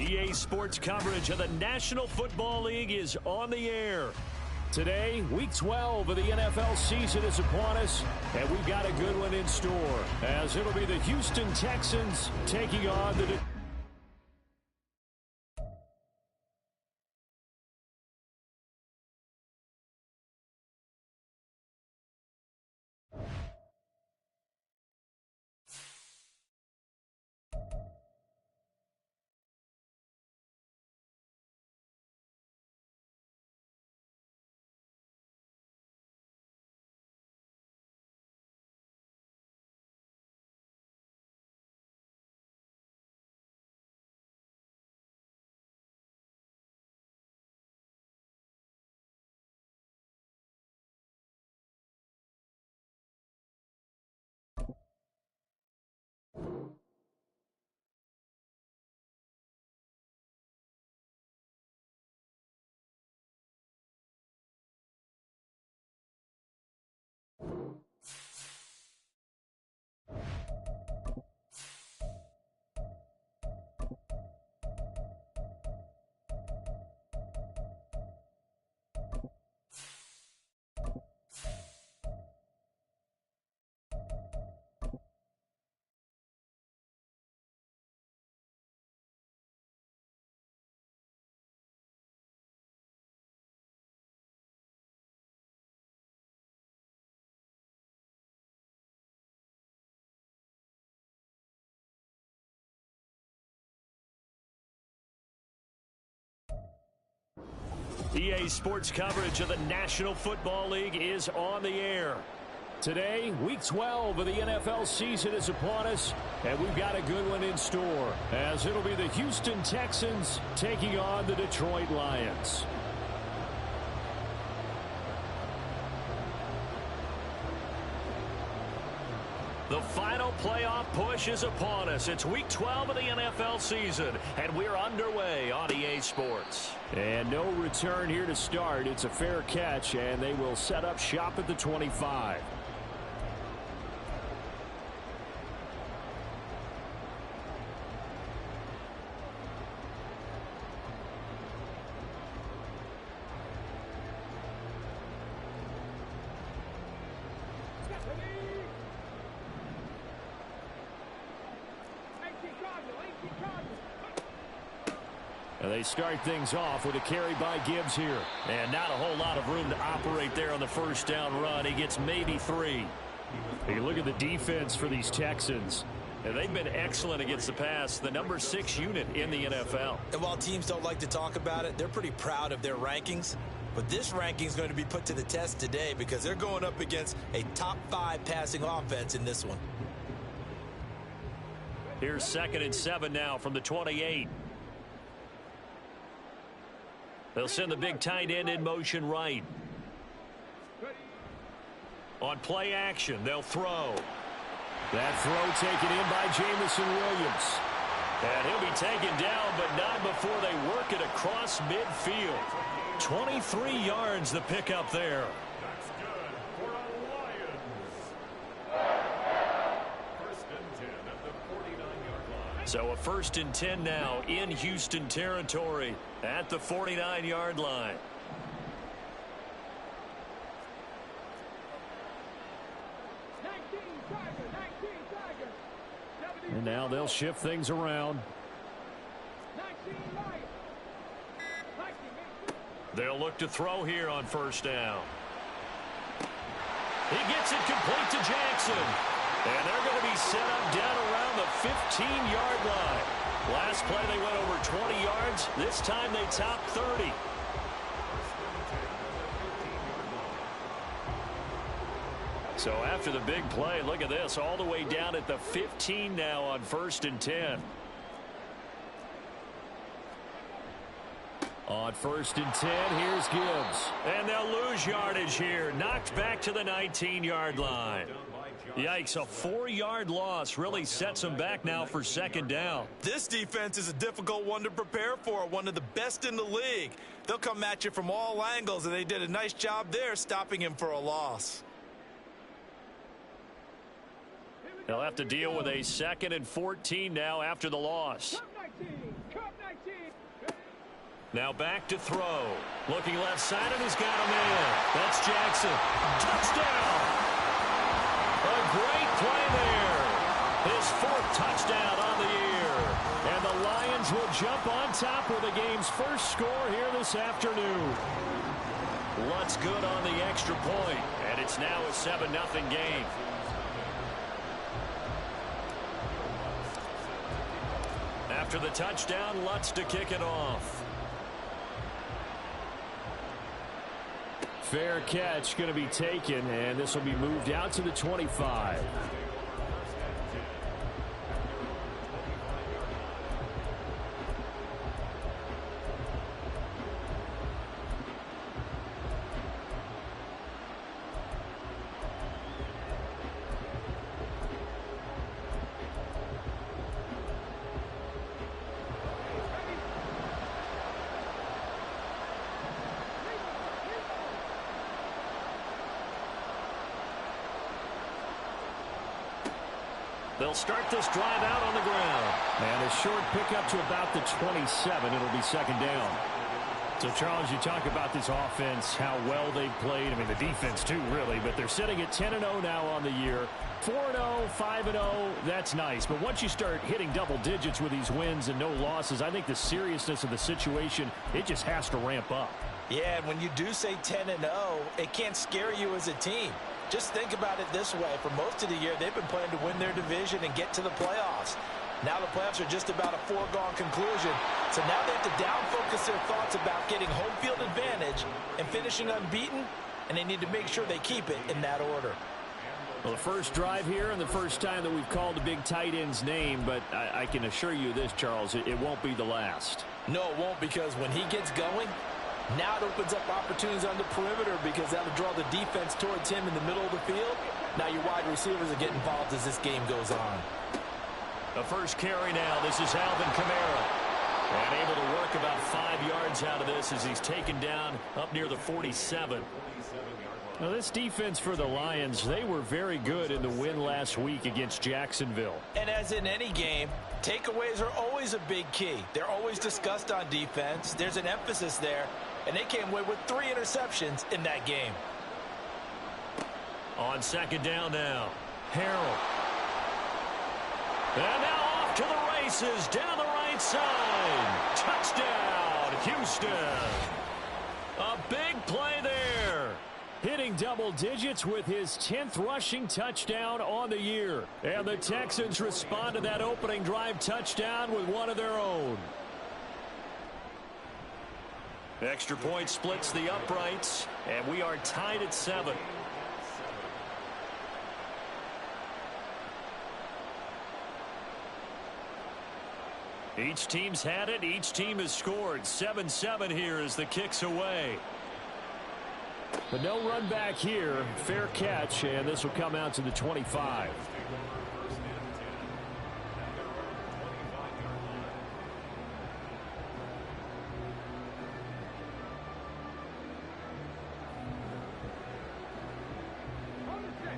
EA Sports coverage of the National Football League is on the air. Today, Week 12 of the NFL season is upon us, and we've got a good one in store, as it'll be the Houston Texans taking on the... EA Sports coverage of the National Football League is on the air. Today, Week 12 of the NFL season is upon us, and we've got a good one in store, as it'll be the Houston Texans taking on the Detroit Lions. The final playoff push is upon us. It's Week 12 of the NFL season, and we're underway on EA Sports. And no return here to start. It's a fair catch, and they will set up shop at the 25. And they start things off with a carry by Gibbs here. And not a whole lot of room to operate there on the first down run. He gets maybe 3. You look at the defense for these Texans. And they've been excellent against the pass, the number 6 unit in the NFL. And while teams don't like to talk about it, they're pretty proud of their rankings. But this ranking is going to be put to the test today because they're going up against a top 5 passing offense in this one. Here's 2nd and 7 now from the 28. They'll send the big tight end in motion right. On play action, they'll throw. That throw taken in by Jamison Williams. And he'll be taken down, but not before they work it across midfield. 23 yards the pickup there. That's good for a Lions. First and 10 at the 49-yard line. So a 1st and 10 now in Houston territory at the 49-yard line. And now they'll shift things around. They'll look to throw here on 1st down. He gets it complete to Jackson. And they're going to be set up down around the 15-yard line. Last play they went over 20 yards. This time they topped 30. So after the big play, look at this, all the way down at the 15 now on 1st and 10. On 1st and 10, here's Gibbs. And they'll lose yardage here. Knocked back to the 19-yard line. Yikes, a 4-yard loss really sets them back now for 2nd down. This defense is a difficult one to prepare for, one of the best in the league. They'll come at you from all angles, and they did a nice job there stopping him for a loss. They'll have to deal with a 2nd and 14 now after the loss. Now back to throw. Looking left side, and he's got a man. That's Jackson. Touchdown! A great play there. His 4th touchdown on the year. And the Lions will jump on top with the game's first score here this afternoon. Lutz good on the extra point, and it's now a 7-0 game. After the touchdown, Lutz to kick it off. Fair catch going to be taken, and this will be moved out to the 25. They'll start this drive out on the ground. And a short pickup to about the 27. It'll be 2nd down. So, Charles, you talk about this offense, how well they've played. I mean, the defense, too, really. But they're sitting at 10-0 now on the year. 4-0, 5-0, that's nice. But once you start hitting double digits with these wins and no losses, I think the seriousness of the situation, it just has to ramp up. Yeah, and when you do say 10-0, it can't scare you as a team. Just think about it this way. For most of the year, they've been playing to win their division and get to the playoffs. Now the playoffs are just about a foregone conclusion. So now they have to down-focus their thoughts about getting home field advantage and finishing unbeaten, and they need to make sure they keep it in that order. Well, the first drive here and the first time that we've called the big tight end's name, but I can assure you this, Charles, it won't be the last. No, it won't, because when he gets going, now it opens up opportunities on the perimeter because that'll draw the defense towards him in the middle of the field. Now your wide receivers are getting involved as this game goes on. The first carry now. This is Alvin Kamara. And able to work about 5 yards out of this as he's taken down up near the 47. Now, this defense for the Lions, they were very good in the win last week against Jacksonville. And as in any game, takeaways are always a big key. They're always discussed on defense. There's an emphasis there. And they came away with 3 interceptions in that game. On 2nd down now, Harrell. And now off to the races down the right side. Touchdown, Houston. A big play there. Hitting double digits with his 10th rushing touchdown on the year. And the Texans respond to that opening drive touchdown with one of their own. Extra point splits the uprights, and we are tied at 7. Each team's had it. Each team has scored. 7-7 here as the kick's away. But no run back here. Fair catch, and this will come out to the 25.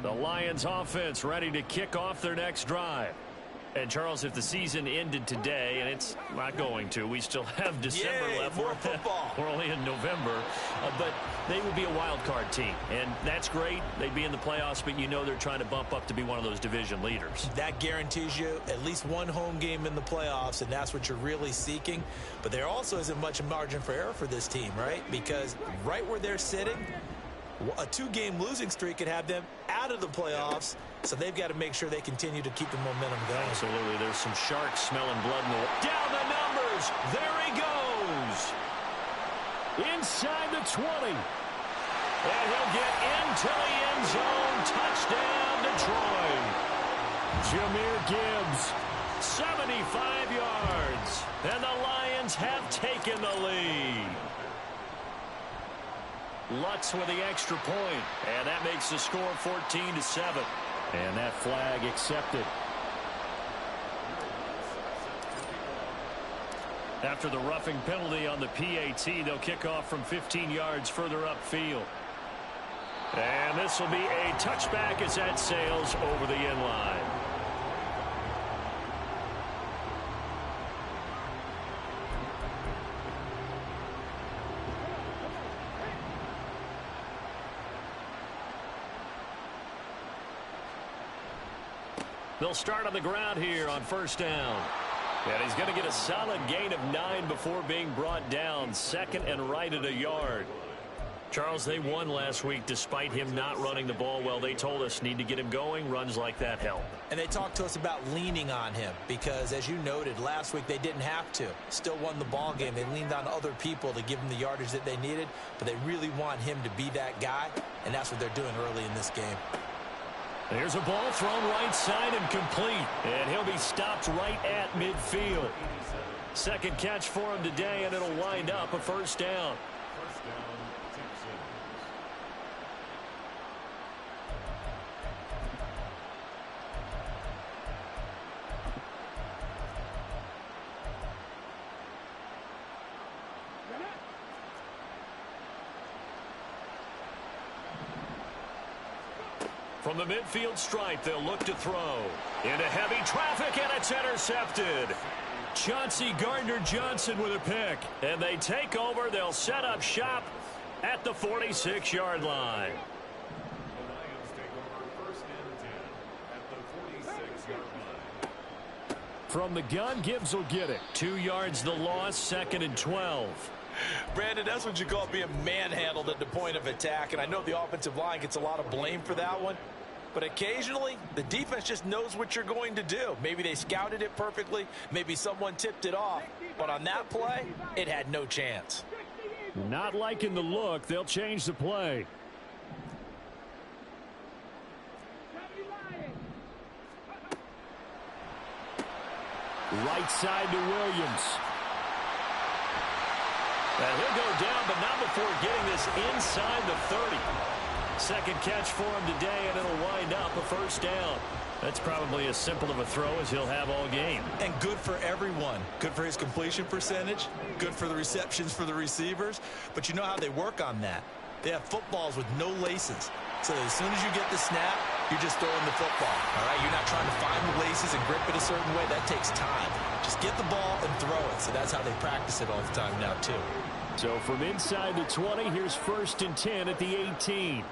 The Lions offense ready to kick off their next drive. And, Charles, if the season ended today, and it's not going to, we still have December left. More football. We're only in November. But they would be a wild card team. And that's great. They'd be in the playoffs, but you know they're trying to bump up to be one of those division leaders. That guarantees you at least one home game in the playoffs, and that's what you're really seeking. But there also isn't much margin for error for this team, right? Because right where they're sitting, a 2-game losing streak could have them out of the playoffs, so they've got to make sure they continue to keep the momentum going. Absolutely. There's some sharks smelling blood in the water. Down the numbers. There he goes. Inside the 20. And he'll get into the end zone. Touchdown, Detroit. Jahmyr Gibbs, 75 yards. And the Lions have taken the lead. Lutz with the extra point, and that makes the score 14-7. And that flag accepted. After the roughing penalty on the PAT, they'll kick off from 15 yards further upfield. And this will be a touchback as that sails over the end line. They'll start on the ground here on first down. And he's going to get a solid gain of 9 before being brought down. Second and right at a yard. Charles, they won last week despite him not running the ball well. They told us need to get him going. Runs like that help. And they talked to us about leaning on him because, as you noted, last week they didn't have to. Still won the ball game. They leaned on other people to give them the yardage that they needed, but they really want him to be that guy, and that's what they're doing early in this game. There's a ball thrown right side and complete, and he'll be stopped right at midfield. Second catch for him today, and it'll wind up a first down. First down, Texans. From the midfield stripe, they'll look to throw. Into heavy traffic, and it's intercepted. Chauncey Gardner-Johnson with a pick. And they take over. They'll set up shop at the 46-yard line. The Lions take over first and 10 at the 46-yard line. From the gun, Gibbs will get it. 2 yards the loss, second and 12. Brandon, that's what you call being manhandled at the point of attack, and I know the offensive line gets a lot of blame for that one, but occasionally the defense just knows what you're going to do. Maybe they scouted it perfectly, maybe someone tipped it off, but on that play, it had no chance. Not liking the look, they'll change the play. Right side to Williams. And he'll go down, but not before getting this inside the 30. Second catch for him today, and it'll wind up a first down. That's probably as simple of a throw as he'll have all game. And good for everyone. Good for his completion percentage. Good for the receptions for the receivers. But you know how they work on that. They have footballs with no laces. So as soon as you get the snap, you're just throwing the football. All right, you're not trying to find the laces and grip it a certain way. That takes time. Just get the ball and throw it. So that's how they practice it all the time now, too. So from inside the 20, here's first and 10 at the 18.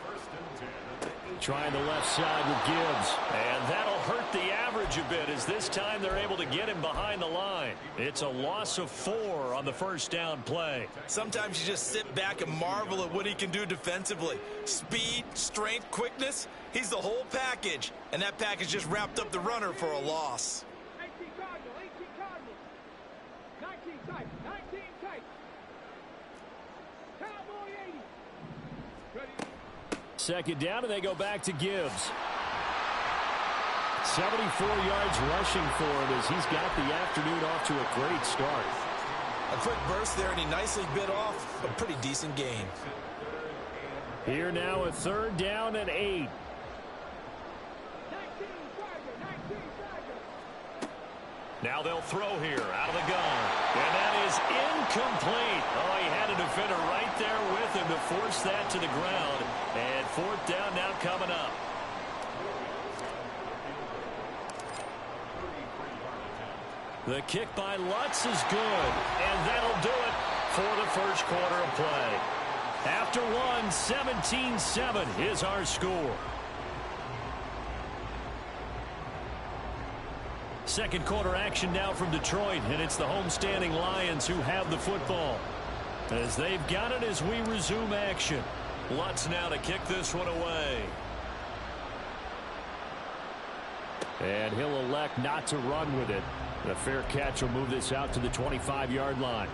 First and 10 at the 18. Trying the left side with Gibbs. And that'll hurt the average a bit as this time they're able to get him behind the line. It's a loss of 4 on the first down play. Sometimes you just sit back and marvel at what he can do defensively. Speed, strength, quickness. He's the whole package. And that package just wrapped up the runner for a loss. 18 Cardinal, 18 Cardinal. 19 tight, 19 tight. Cowboy 80. Ready. Second down, and they go back to Gibbs. 74 yards rushing for him as he's got the afternoon off to a great start. A quick burst there, and he nicely bit off a pretty decent gain. Here now a third down and 8. 19 Tiger, 19 Tiger. Now they'll throw here out of the gun. And that is incomplete. Oh, he had a defender right there with him to force that to the ground. And fourth down now coming up. The kick by Lutz is good. And that'll do it for the first quarter of play. After one, 17-7 is our score. Second quarter action now from Detroit, and it's the homestanding Lions who have the football. As they've got it as we resume action. Lutz now to kick this one away. And he'll elect not to run with it. The fair catch will move this out to the 25-yard line.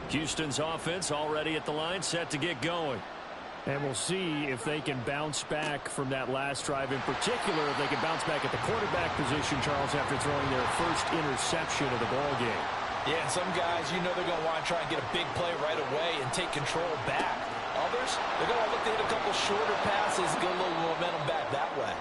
Houston's offense already at the line, set to get going. And we'll see if they can bounce back from that last drive, in particular if they can bounce back at the quarterback position, Charles, after throwing their first interception of the ball game. Yeah, and some guys, you know they're going to want to try and get a big play right away and take control back. Others, they're going to look to hit a couple shorter passes, get a little momentum back that way.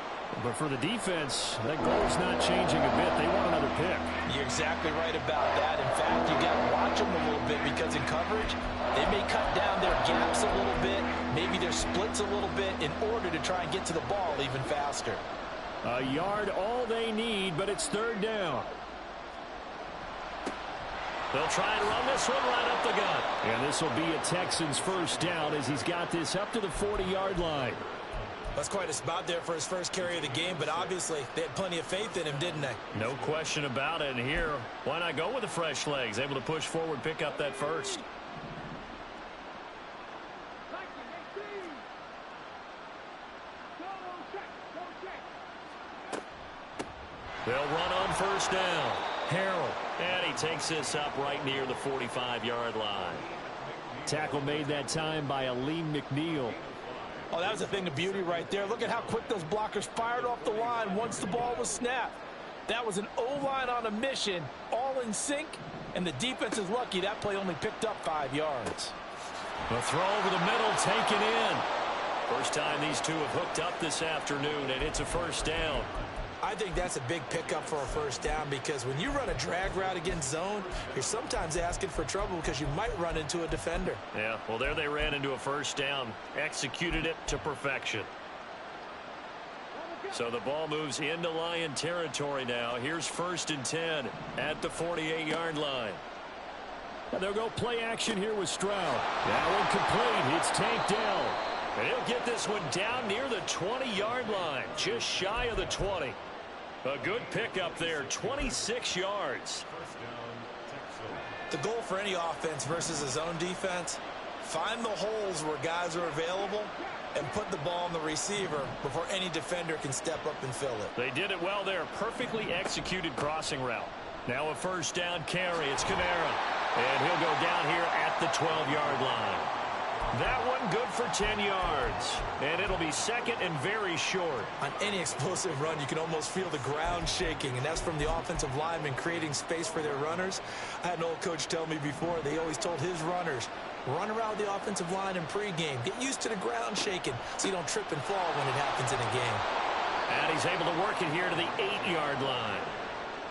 But for the defense, that goal's not changing a bit. They want another pick. You're exactly right about that. In fact, you got to watch them a little bit because in coverage, they may cut down their gaps a little bit, maybe their splits a little bit in order to try and get to the ball even faster. A yard all they need, but it's third down. They'll try and run this one right up the gut. And this will be a Texans first down as he's got this up to the 40-yard line. That's quite a spot there for his first carry of the game, but obviously they had plenty of faith in him, didn't they? No question about it. And here, why not go with the fresh legs? Able to push forward, pick up that first. They'll run on first down. Harrell. And he takes this up right near the 45-yard line. Tackle made that time by Aleem McNeil. Oh, that was a thing of beauty right there. Look at how quick those blockers fired off the line once the ball was snapped. That was an O-line on a mission, all in sync, and the defense is lucky that play only picked up 5 yards. A throw over the middle, taken in. First time these two have hooked up this afternoon, and it's a first down. I think that's a big pickup for a first down because when you run a drag route against zone, you're sometimes asking for trouble because you might run into a defender. Yeah, well, there they ran into a first down, executed it to perfection. So the ball moves into Lion territory now. Here's 1st and 10 at the 48-yard line. And they'll go play action here with Stroud. That one complete. It's tanked down. And he'll get this one down near the 20-yard line, just shy of the 20. A good pickup there, 26 yards. The goal for any offense versus a zone defense, find the holes where guys are available and put the ball on the receiver before any defender can step up and fill it. They did it well there. Perfectly executed crossing route. Now a first down carry. It's Kamara. And he'll go down here at the 12-yard line. That one good for 10 yards. And it'll be second and very short. On any explosive run, you can almost feel the ground shaking, and that's from the offensive linemen creating space for their runners. I had an old coach tell me before, they always told his runners, run around the offensive line in pregame. Get used to the ground shaking so you don't trip and fall when it happens in a game. And he's able to work it here to the 8-yard line.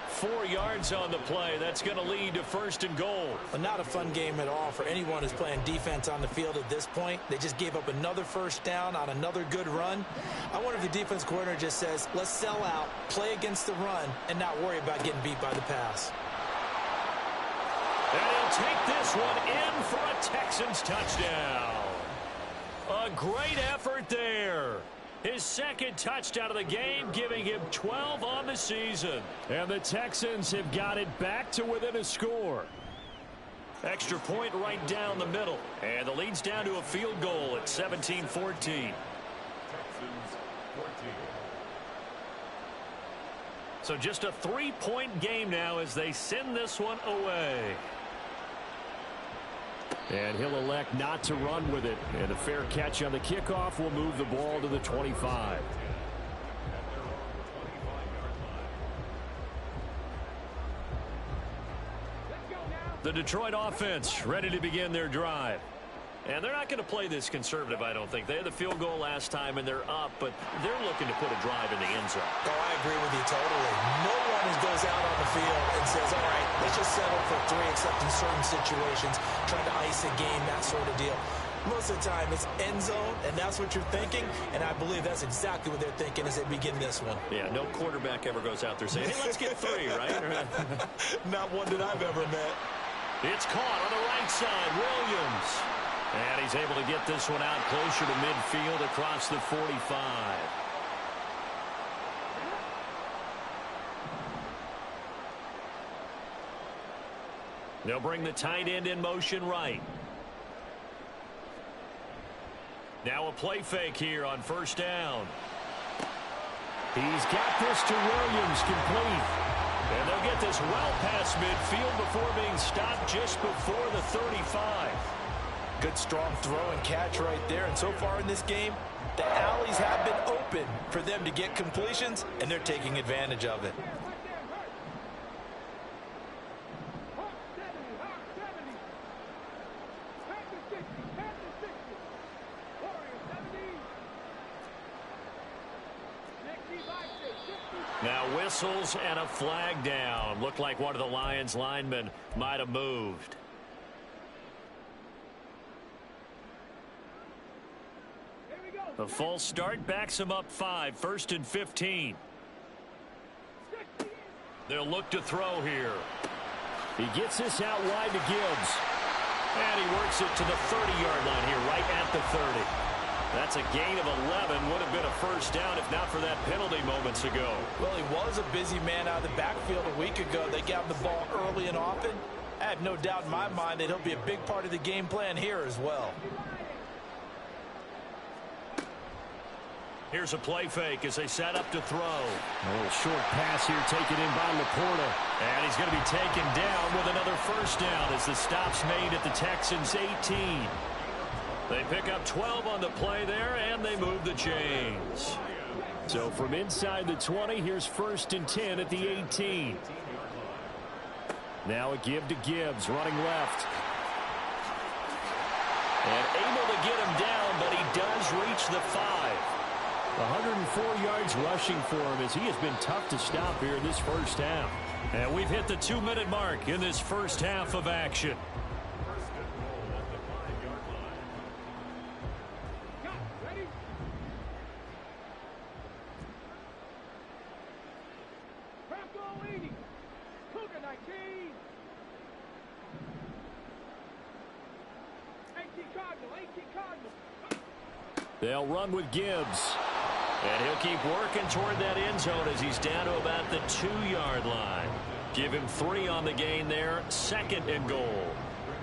4 yards on the play. That's going to lead to 1st and goal. Well, not a fun game at all for anyone who's playing defense on the field at this point. They just gave up another first down on another good run. I wonder if the defense coordinator just says, let's sell out, play against the run, and not worry about getting beat by the pass. And he'll take this one in for a Texans touchdown. A great effort there. His second touchdown of the game, giving him 12 on the season. And the Texans have got it back to within a score. Extra point right down the middle. And the lead's down to a field goal at 17-14. Texans 14. So just a 3-point game now as they send this one away. And he'll elect not to run with it. And a fair catch on the kickoff will move the ball to the 25. The Detroit offense ready to begin their drive. And they're not going to play this conservative, I don't think. They had the field goal last time, and they're up, but they're looking to put a drive in the end zone. Oh, I agree with you totally. No one goes out on the field and says, all right, let's just settle for 3, except in certain situations, trying to ice a game, that sort of deal. Most of the time, it's end zone, and that's what you're thinking, and I believe that's exactly what they're thinking as they begin this one. Yeah, no quarterback ever goes out there saying, hey, let's get 3, right? Not one that I've ever met. It's caught on the right side, Williams. And he's able to get this one out closer to midfield across the 45. They'll bring the tight end in motion right. Now a play fake here on first down. He's got this to Williams, complete. And they'll get this well past midfield before being stopped just before the 35. Good strong throw and catch right there. And so far in this game, the alleys have been open for them to get completions, and they're taking advantage of it. Now whistles and a flag down. Looked like one of the Lions linemen might have moved. The false start backs him up 5, 1st and 15. They'll look to throw here. He gets this out wide to Gibbs. And he works it to the 30-yard line here, right at the 30. That's a gain of 11. Would have been a first down if not for that penalty moments ago. Well, he was a busy man out of the backfield a week ago. They got him the ball early and often. I have no doubt in my mind that he'll be a big part of the game plan here as well. Here's a play fake as they set up to throw. A little short pass here taken in by Laporta. And he's going to be taken down with another first down as the stop's made at the Texans' 18. They pick up 12 on the play there, and they move the chains. So from inside the 20, here's 1st and 10 at the 18. Now a give to Gibbs, running left. And able to get him down, but he does reach the 5. 104 yards rushing for him as he has been tough to stop here in this first half. And we've hit the 2-minute mark in this first half of action. Ready? Craft leading. Cougar 19. 18 Cardinal, 18 Cardinal. They'll run with Gibbs. And he'll keep working toward that end zone as he's down to about the 2-yard line. Give him 3 on the gain there. 2nd and goal.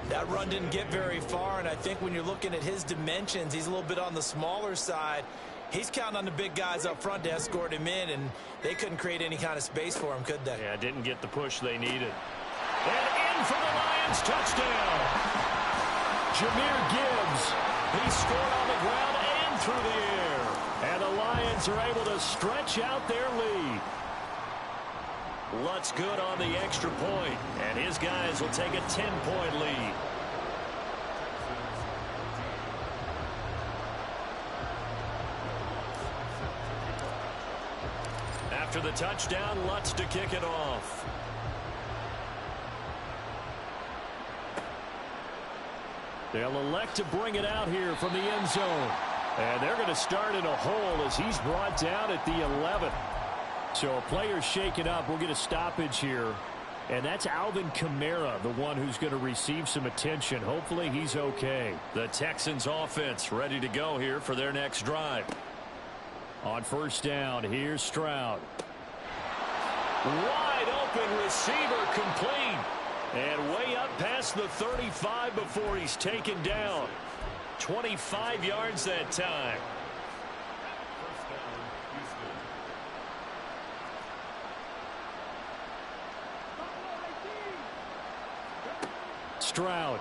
That run didn't get very far, and I think when you're looking at his dimensions, he's a little bit on the smaller side. He's counting on the big guys up front to escort him in, and they couldn't create any kind of space for him, could they? Yeah, didn't get the push they needed. And in for the Lions, touchdown. Jahmyr Gibbs. He scored on the ground and through the air. And the Lions are able to stretch out their lead. Lutz good on the extra point, and his guys will take a 10-point lead. After the touchdown, Lutz to kick it off. They'll elect to bring it out here from the end zone. And they're going to start in a hole as he's brought down at the 11. So a player's shaken up. We'll get a stoppage here. And that's Alvin Kamara, the one who's going to receive some attention. Hopefully he's okay. The Texans offense ready to go here for their next drive. On first down, here's Stroud. Wide open receiver complete. And way up past the 35 before he's taken down. 25 yards that time. First down, Houston. Stroud.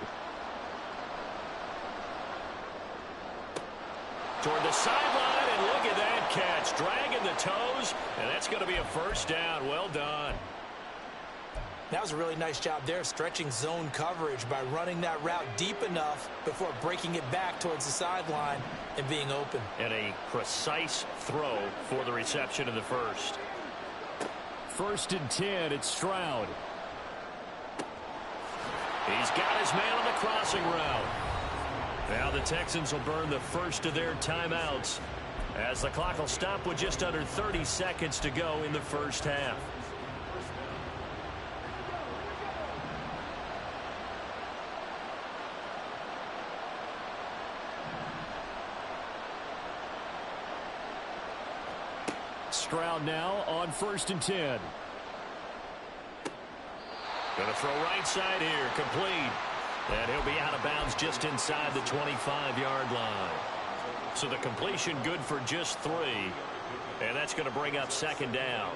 Toward the sideline, and look at that catch. Dragging the toes, and that's going to be a first down. Well done. That was a really nice job there, stretching zone coverage by running that route deep enough before breaking it back towards the sideline and being open. And a precise throw for the reception in the first. 1st and 10, it's Stroud. He's got his man on the crossing route. Now the Texans will burn the first of their timeouts as the clock will stop with just under 30 seconds to go in the first half. Stroud now on 1st and 10. Going to throw right side here, complete. And he'll be out of bounds just inside the 25-yard line. So the completion good for just 3. And that's going to bring up 2nd down.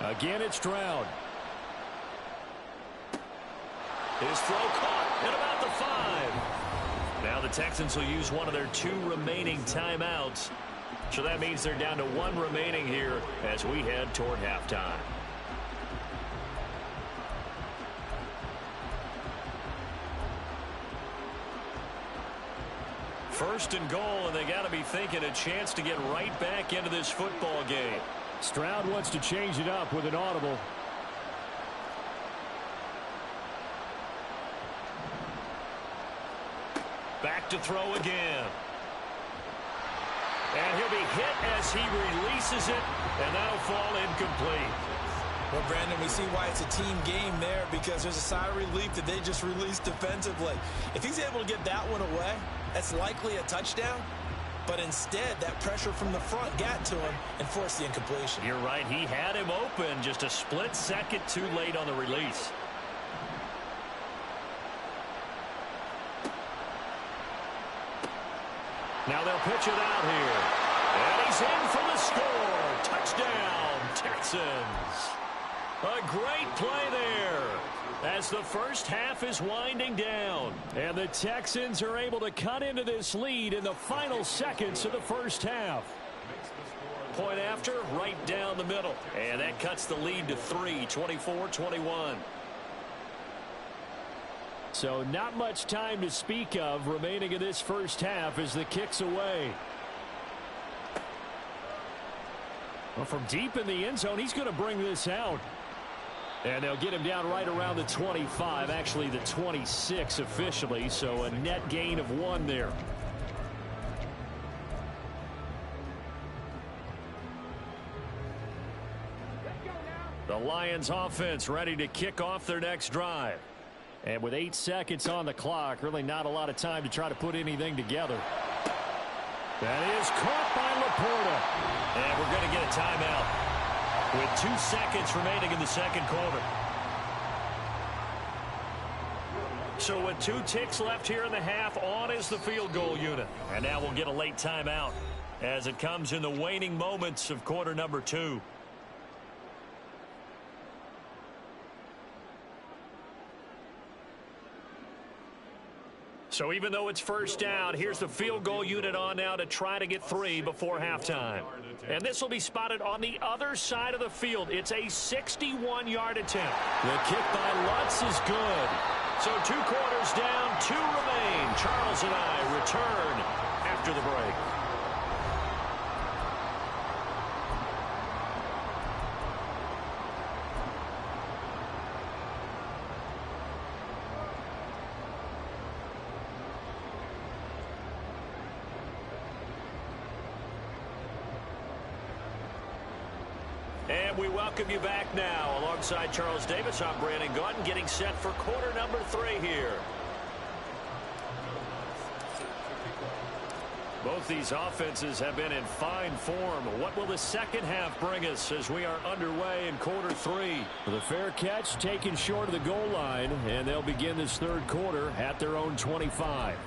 Again, it's Stroud. His throw caught at about the 5. Now the Texans will use one of their 2 remaining timeouts. So that means they're down to 1 remaining here as we head toward halftime. First and goal, and they got to be thinking a chance to get right back into this football game. Stroud wants to change it up with an audible. Back to throw again. be hit as he releases it, and that'll fall incomplete. Well, Brandon, we see why it's a team game there, because there's a sigh of relief that they just released defensively. If he's able to get that one away, that's likely a touchdown. But instead, that pressure from the front got to him and forced the incompletion. You're right. He had him open, just a split second too late on the release. Now they'll pitch it out here. And he's in for the score. Touchdown, Texans. A great play there as the first half is winding down. And the Texans are able to cut into this lead in the final seconds of the first half. Point after, right down the middle. And that cuts the lead to 3, 24-21. So not much time to speak of remaining in this first half as the kick's away. Well, from deep in the end zone, he's going to bring this out. And they'll get him down right around the 25, actually the 26 officially, so a net gain of 1 there. The Lions offense ready to kick off their next drive. And with 8 seconds on the clock, really not a lot of time to try to put anything together. That is caught by Laporta. And we're going to get a timeout with 2 seconds remaining in the second quarter. So with 2 ticks left here in the half, on is the field goal unit. And now we'll get a late timeout as it comes in the waning moments of quarter number 2. So even though it's first down, here's the field goal unit on now to try to get 3 before halftime. And this will be spotted on the other side of the field. It's a 61-yard attempt. The kick by Lutz is good. So 2 quarters down, 2 remain. Charles and I return after the break. And we welcome you back now. Alongside Charles Davis, I'm Brandon Gaudin, getting set for quarter number 3 here. Both these offenses have been in fine form. What will the second half bring us as we are underway in quarter 3? The fair catch taken short of the goal line, and they'll begin this third quarter at their own 25.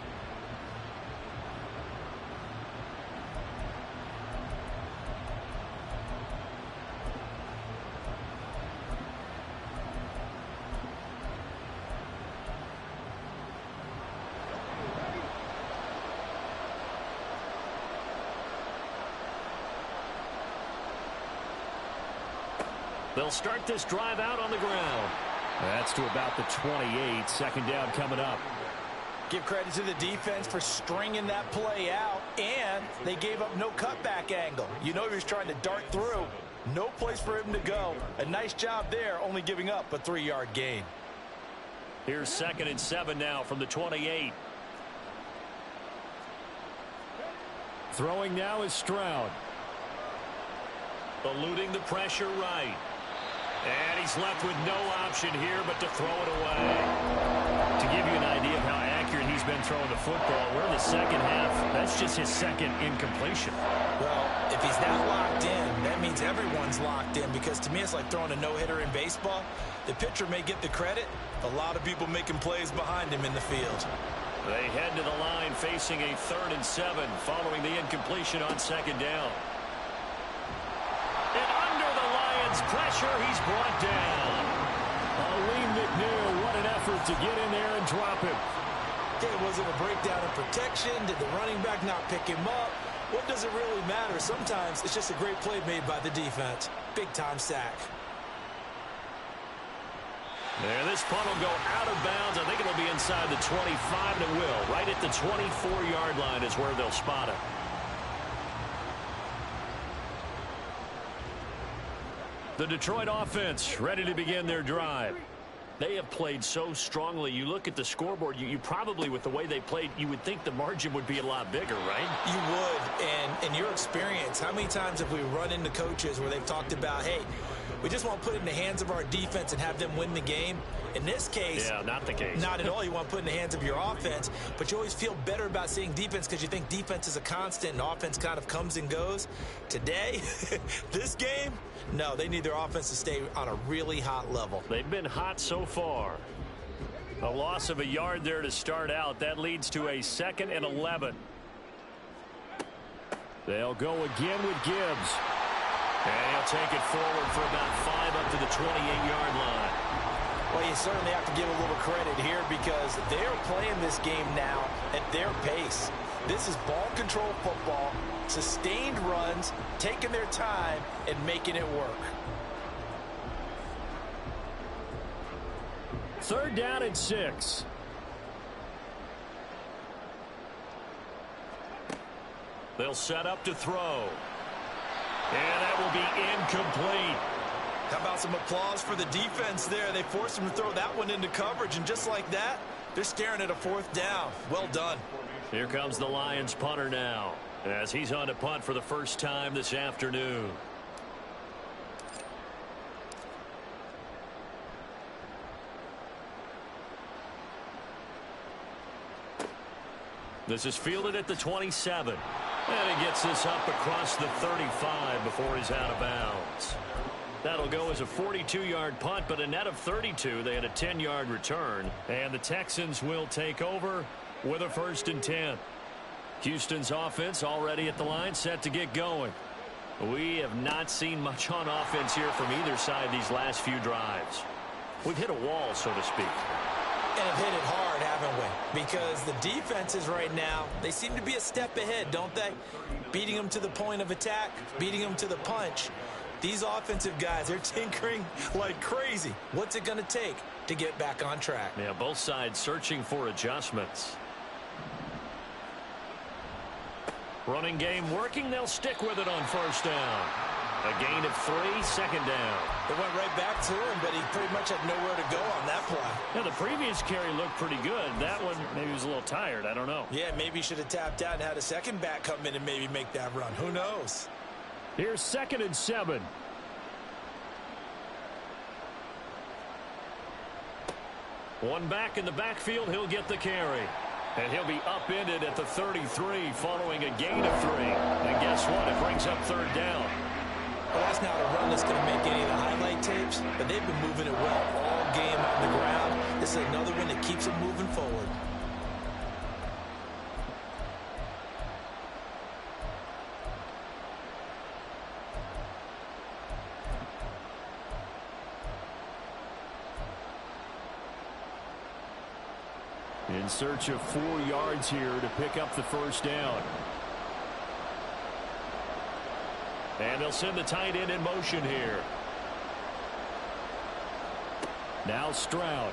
They'll start this drive out on the ground. That's to about the 28. Second down coming up. Give credit to the defense for stringing that play out, and they gave up no cutback angle. You know he was trying to dart through. No place for him to go. A nice job there, only giving up a 3-yard gain. Here's 2nd and 7 now from the 28. Throwing now is Stroud. Eluding the pressure right. And he's left with no option here but to throw it away. To give you an idea of how accurate he's been throwing the football, we're in the second half. That's just his second incompletion. Well, if he's that locked in, that means everyone's locked in, because to me it's like throwing a no-hitter in baseball. The pitcher may get the credit. A lot of people making plays behind him in the field. They head to the line facing a 3rd and 7 following the incompletion on second down. And under the Lions' pressure, he's brought down. Lee McNeil, what an effort to get in there and drop him. Okay, was it a breakdown in protection? Did the running back not pick him up? What does it really matter? Sometimes it's just a great play made by the defense. Big-time sack. There, this punt will go out of bounds. I think it'll be inside the 25, and it will. Right at the 24-yard line is where they'll spot it. The Detroit offense ready to begin their drive. They have played so strongly. You look at the scoreboard, you probably, with the way they played, you would think the margin would be a lot bigger, right? You would, and In your experience, how many times have we run into coaches where they've talked about, hey, we just want to put it in the hands of our defense and have them win the game? In this case, yeah, not the case. Not at all. You want to put it in the hands of your offense, but you always feel better about seeing defense because you think defense is a constant and offense kind of comes and goes. Today, this game, no, they need their offense to stay on a really hot level. They've been hot so far. A loss of a yard there to start out. That leads to a 2nd and 11. They'll go again with Gibbs. And he'll take it forward for about 5 up to the 28-yard line. Well, you certainly have to give a little credit here because they're playing this game now at their pace. This is ball control football, sustained runs, taking their time, and making it work. 3rd down and 6. They'll set up to throw. And that will be incomplete. How about some applause for the defense there? They forced him to throw that one into coverage, and just like that, they're staring at a 4th down. Well done. Here comes the Lions punter now, as he's on to punt for the first time this afternoon. This is fielded at the 27. And he gets this up across the 35 before he's out of bounds. That'll go as a 42-yard punt, but a net of 32. They had a 10-yard return, and the Texans will take over with a 1st and 10. Houston's offense already at the line, set to get going. We have not seen much on offense here from either side these last few drives. We've hit a wall, so to speak. And have hit it hard, haven't we? Because the defenses right now, they seem to be a step ahead, don't they? Beating them to the point of attack, beating them to the punch. These offensive guys, they're tinkering like crazy. What's it going to take to get back on track? Yeah, both sides searching for adjustments. Running game working. They'll stick with it on 1st down. A gain of 3, 2nd down. They went right back to him, but he pretty much had nowhere to go on that play. Now, the previous carry looked pretty good. That one, maybe he was a little tired. I don't know. Yeah, maybe he should have tapped out and had a second back come in and maybe make that run. Who knows? Here's 2nd and 7. One back in the backfield. He'll get the carry. And he'll be upended at the 33 following a gain of 3. And guess what? It brings up 3rd down. Well, that's not a run that's going to make any of the highlight tapes, but they've been moving it well all game on the ground. This is another one that keeps them moving forward. In search of 4 yards here to pick up the 1st down. And they'll send the tight end in motion here. Now Stroud.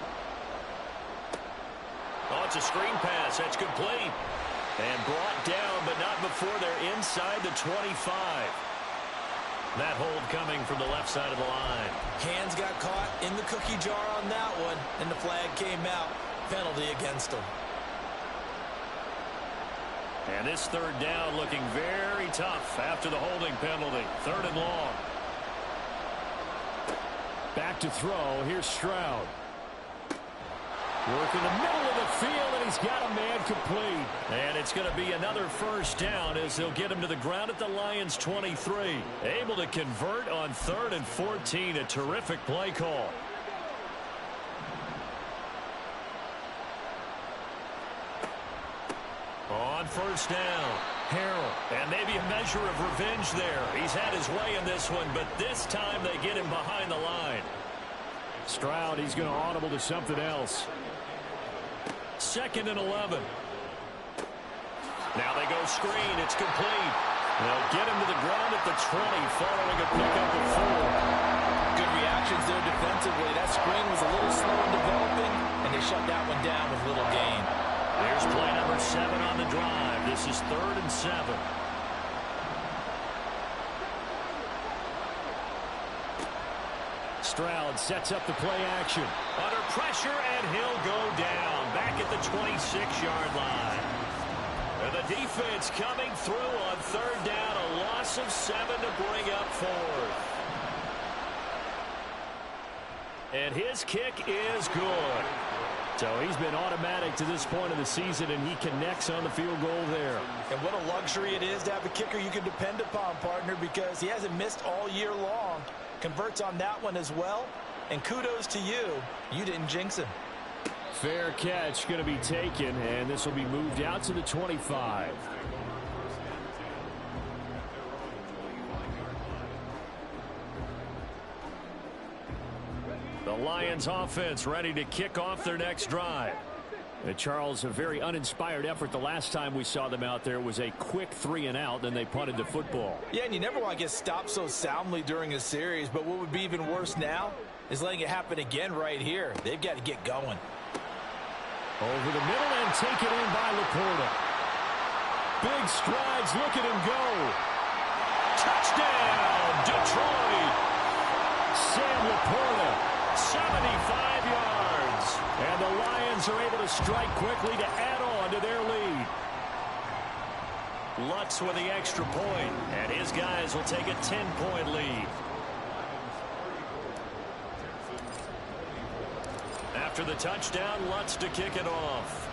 Oh, it's a screen pass. That's complete. And brought down, but not before they're inside the 25. That hold coming from the left side of the line. Hands got caught in the cookie jar on that one, and the flag came out. Penalty against them. And this 3rd down looking very tough after the holding penalty. 3rd and long. Back to throw. Here's Stroud. Work in the middle of the field, and he's got a man complete. And it's going to be another 1st down as they'll get him to the ground at the Lions' 23. Able to convert on 3rd and 14. A terrific play call. On 1st down, Harrell. And maybe a measure of revenge there. He's had his way in this one, but this time they get him behind the line. Stroud, he's going to audible to something else. 2nd and 11. Now they go screen. It's complete. They'll get him to the ground at the 20 following a pickup of 4. Good reactions there defensively. That screen was a little slow in developing, and they shut that one down with little gain. Here's play number 7 on the drive. This is 3rd and 7. Stroud sets up the play action. Under pressure, and he'll go down. Back at the 26-yard line. And the defense coming through on 3rd down loss of 7 to bring up 4th. And his kick is good. So he's been automatic to this point of the season, and he connects on the field goal there. And what a luxury it is to have a kicker you can depend upon, partner, because he hasn't missed all year long. Converts on that one as well. And kudos to you. You didn't jinx him. Fair catch going to be taken, and this will be moved out to the 25. The Lions offense ready to kick off their next drive. And Charles, a very uninspired effort the last time we saw them out there was a quick 3-and-out, then they punted the football. Yeah, and you never want to get stopped so soundly during a series, but what would be even worse now is letting it happen again right here. They've got to get going. Over the middle and taken in by Laporta. Big strides, look at him go. Touchdown, Detroit. Sam Laporta. 75 yards. And the Lions are able to strike quickly to add on to their lead. Lutz with the extra point, and his guys will take a 10-point lead. After the touchdown, Lutz to kick it off.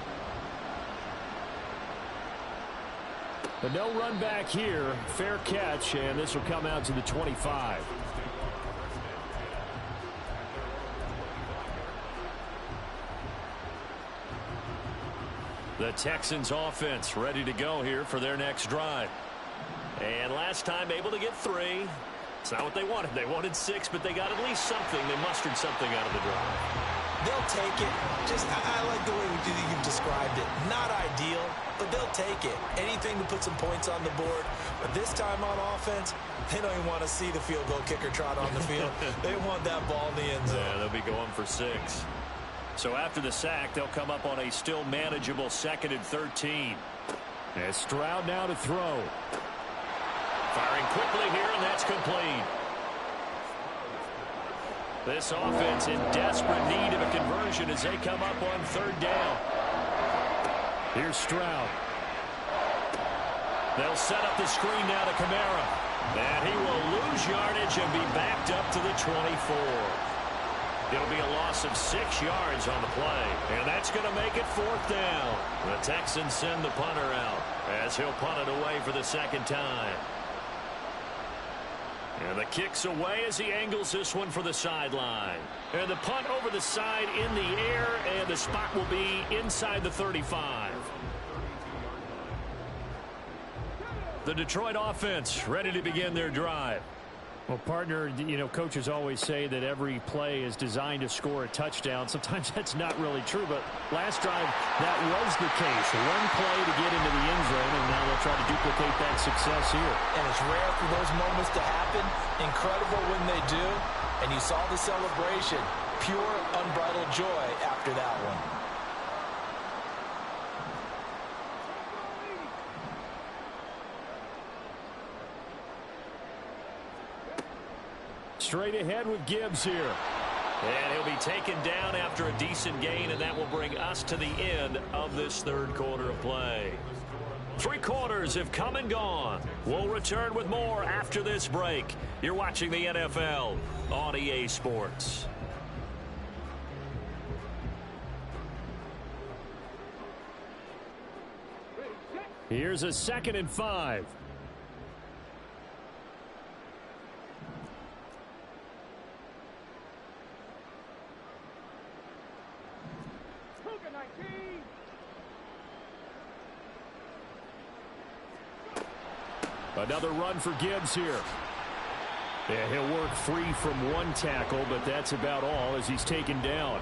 But no run back here. Fair catch, and this will come out to the 25. The Texans offense ready to go here for their next drive. And last time able to get 3. It's not what they wanted. They wanted 6, but they got at least something. They mustered something out of the drive. They'll take it. I like the way you've described it. Not ideal, but they'll take it. Anything to put some points on the board. But this time on offense, they don't even want to see the field goal kicker trot on the field. They want that ball in the end zone. Yeah, they'll be going for 6. So after the sack, they'll come up on a still manageable 2nd and 13. And Stroud now to throw. Firing quickly here, and that's complete. This offense in desperate need of a conversion as they come up on 3rd down. Here's Stroud. They'll set up the screen now to Kamara. And he will lose yardage and be backed up to the 24. It'll be a loss of 6 yards on the play. And that's going to make it 4th down. The Texans send the punter out as he'll punt it away for the 2nd time. And the kick's away as he angles this one for the sideline. And the punt over the side in the air, and the spot will be inside the 35. The Detroit offense ready to begin their drive. Well, partner, you know, coaches always say that every play is designed to score a touchdown. Sometimes that's not really true, but last drive, that was the case. One play to get into the end zone, and now they'll try to duplicate that success here. And it's rare for those moments to happen. Incredible when they do. And you saw the celebration. Pure, unbridled joy after that one. Straight ahead with Gibbs here. And he'll be taken down after a decent gain, and that will bring us to the end of this 3rd quarter of play. 3 quarters have come and gone. We'll return with more after this break. You're watching the NFL on EA Sports. Here's a 2nd and 5. Another run for Gibbs here. Yeah, he'll work free from 1 tackle, but that's about all as he's taken down.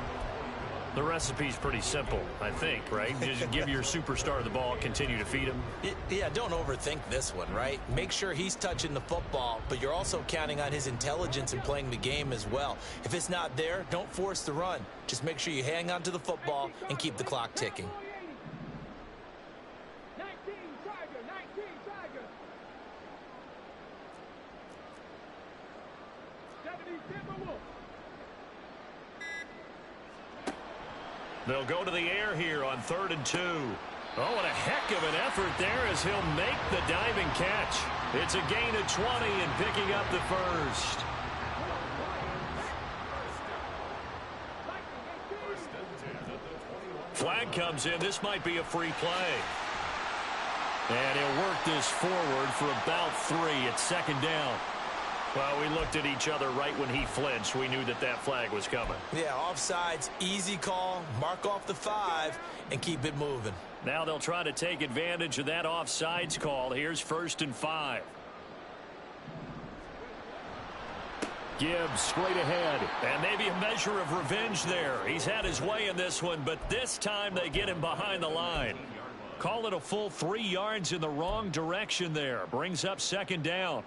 The recipe's pretty simple, I think, right? Just give your superstar the ball, continue to feed him. Yeah, don't overthink this one, right? Make sure he's touching the football, but you're also counting on his intelligence in playing the game as well. If it's not there, don't force the run. Just make sure you hang on to the football and keep the clock ticking. They'll go to the air here on 3rd and 2. Oh, and a heck of an effort there as he'll make the diving catch. It's a gain of 20 and picking up the first. Flag comes in. This might be a free play. And he'll work this forward for about 3 at second down. Well, we looked at each other right when he flinched. We knew that that flag was coming. Yeah, offsides, easy call. Mark off the 5 and keep it moving. Now they'll try to take advantage of that offsides call. Here's 1st and 5. Gibbs straight ahead. And maybe a measure of revenge there. He's had his way in this one, but this time they get him behind the line. Call it a full 3 yards in the wrong direction there. Brings up second down.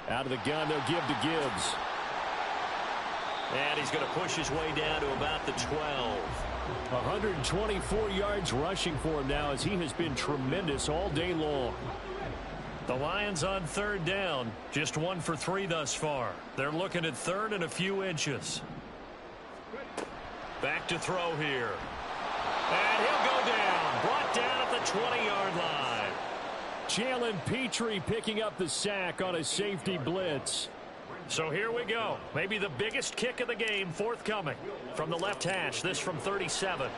Out of the gun, they'll give to Gibbs. And he's going to push his way down to about the 12. 124 yards rushing for him now as he has been tremendous all day long. The Lions on 3rd down. Just 1 for 3 thus far. They're looking at 3rd and a few inches. Back to throw here. And he'll go down. Brought down at the 20-yard line. Jalen Petrie picking up the sack on a safety blitz. So here we go. Maybe the biggest kick of the game forthcoming from the left hash. This from 37.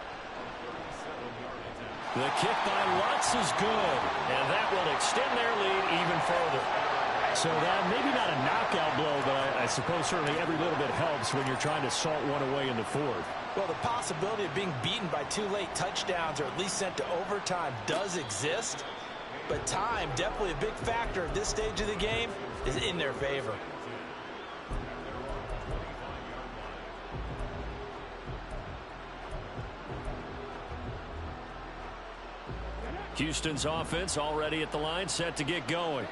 The kick by Lutz is good, and that will extend their lead even further. So that maybe not a knockout blow, but I suppose certainly every little bit helps when you're trying to salt one away in the 4th. Well, the possibility of being beaten by 2 late touchdowns or at least sent to overtime does exist. But time, definitely a big factor at this stage of the game, is in their favor. Houston's offense already at the line, set to get going.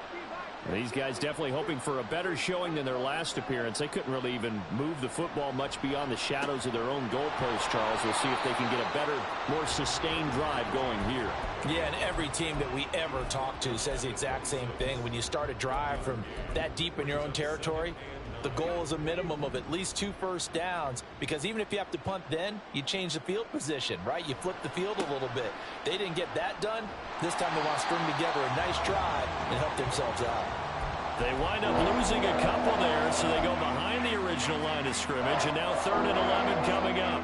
These guys definitely hoping for a better showing than their last appearance. They couldn't really even move the football much beyond the shadows of their own goalpost, Charles. We'll see if they can get a better, more sustained drive going here. Yeah, and every team that we ever talk to says the exact same thing. When you start a drive from that deep in your own territory, the goal is a minimum of at least 2 first downs, because even if you have to punt then, you change the field position, right? You flip the field a little bit. They didn't get that done. This time they want to string together a nice drive and help themselves out. They wind up losing a couple there, so they go behind the original line of scrimmage, and now 3rd and 11 coming up.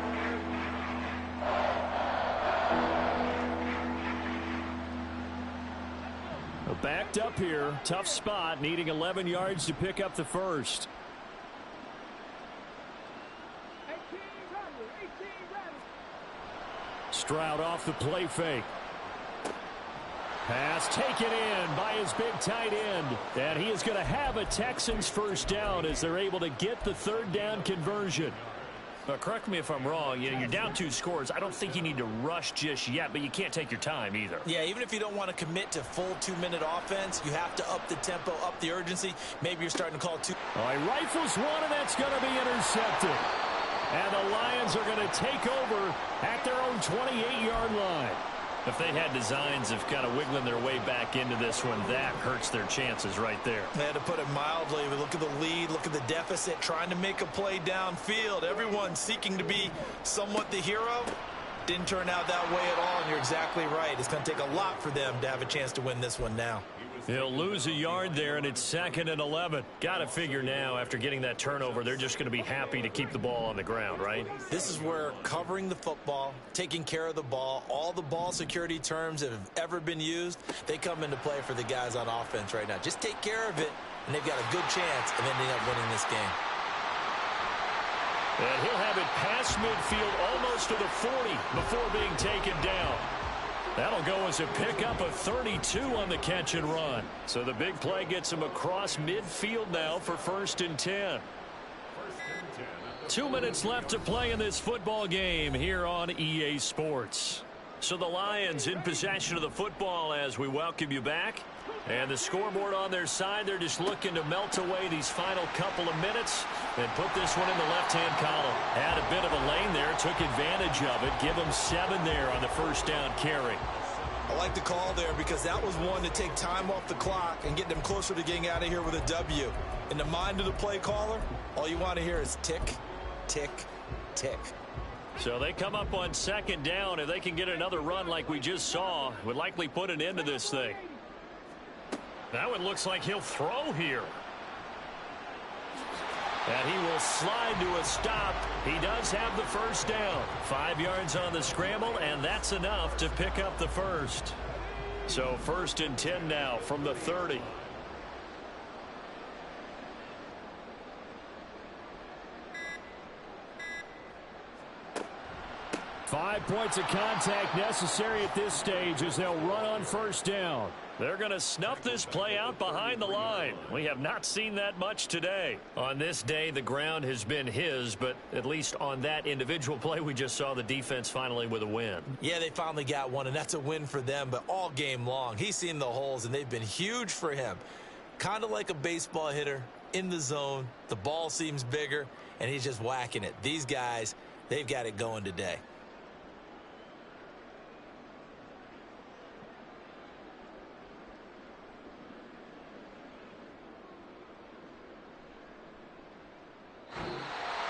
Backed up here, tough spot, needing 11 yards to pick up the first. Stroud off the play fake. Pass taken in by his big tight end. And he is going to have a Texans first down as they're able to get the 3rd down conversion. But correct me if I'm wrong, you're down 2 scores. I don't think you need to rush just yet, but you can't take your time either. Yeah, even if you don't want to commit to full 2-minute offense, you have to up the tempo, up the urgency. Maybe you're starting to call 2. All right, rifles one, and that's going to be intercepted. And the Lions are going to take over at their own 28-yard line. If they had designs of kind of wiggling their way back into this one, that hurts their chances right there. Man, to put it mildly, we look at the lead, look at the deficit, trying to make a play downfield. Everyone seeking to be somewhat the hero. Didn't turn out that way at all, and you're exactly right. It's going to take a lot for them to have a chance to win this one now. He'll lose a yard there, and it's 2nd and 11. Got to figure now, after getting that turnover, they're just going to be happy to keep the ball on the ground, right? This is where covering the football, taking care of the ball, all the ball security terms that have ever been used, they come into play for the guys on offense right now. Just take care of it, and they've got a good chance of ending up winning this game. And he'll have it past midfield almost to the 40 before being taken down. That'll go as a pickup of 32 on the catch and run. So the big play gets him across midfield now for 1st and 10. 2 minutes left to play in this football game here on EA Sports. So the Lions in possession of the football as we welcome you back. And the scoreboard on their side, they're just looking to melt away these final couple of minutes and put this one in the left-hand column. Had a bit of a lane there, took advantage of it. Give them 7 there on the first down carry. I like the call there because that was one to take time off the clock and get them closer to getting out of here with a W. In the mind of the play caller, all you want to hear is tick, tick, tick. So they come up on second down. If they can get another run like we just saw, would likely put an end to this thing. That one looks like he'll throw here. And he will slide to a stop. He does have the first down. 5 yards on the scramble, and that's enough to pick up the first. So 1st and 10 now from the 30. 5 points of contact necessary at this stage as they'll run on first down. They're going to snuff this play out behind the line. We have not seen that much today. On this day, the ground has been his, but at least on that individual play, we just saw the defense finally with a win. Yeah, they finally got one, and that's a win for them, but all game long, he's seen the holes, and they've been huge for him. Kind of like a baseball hitter in the zone. The ball seems bigger, and he's just whacking it. These guys, they've got it going today.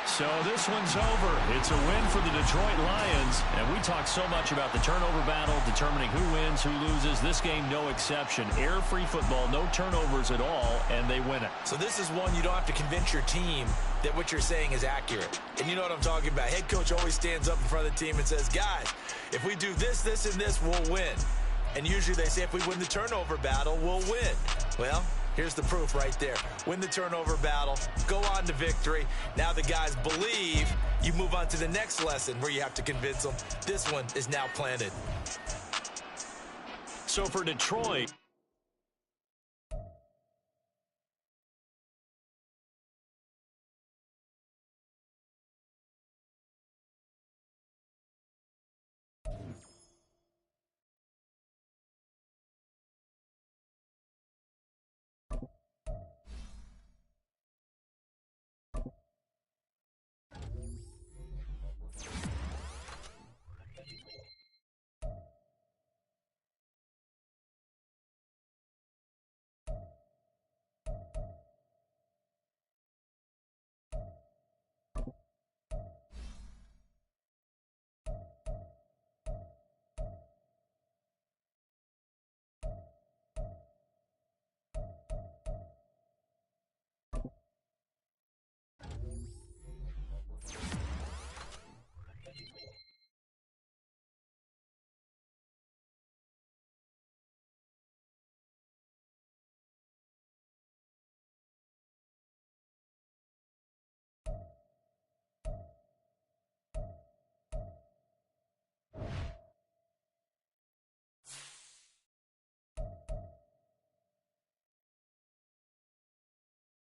So this one's over. It's a win for the Detroit Lions. And we talk so much about the turnover battle, determining who wins, who loses. This game, no exception. Error-free football, no turnovers at all, and they win it. So this is one you don't have to convince your team that what you're saying is accurate. And you know what I'm talking about. Head coach always stands up in front of the team and says, guys, if we do this, this, and this, we'll win. And usually they say if we win the turnover battle, we'll win. Well, here's the proof right there. Win the turnover battle, go on to victory. Now the guys believe. You move on to the next lesson where you have to convince them. This one is now planted. So for Detroit,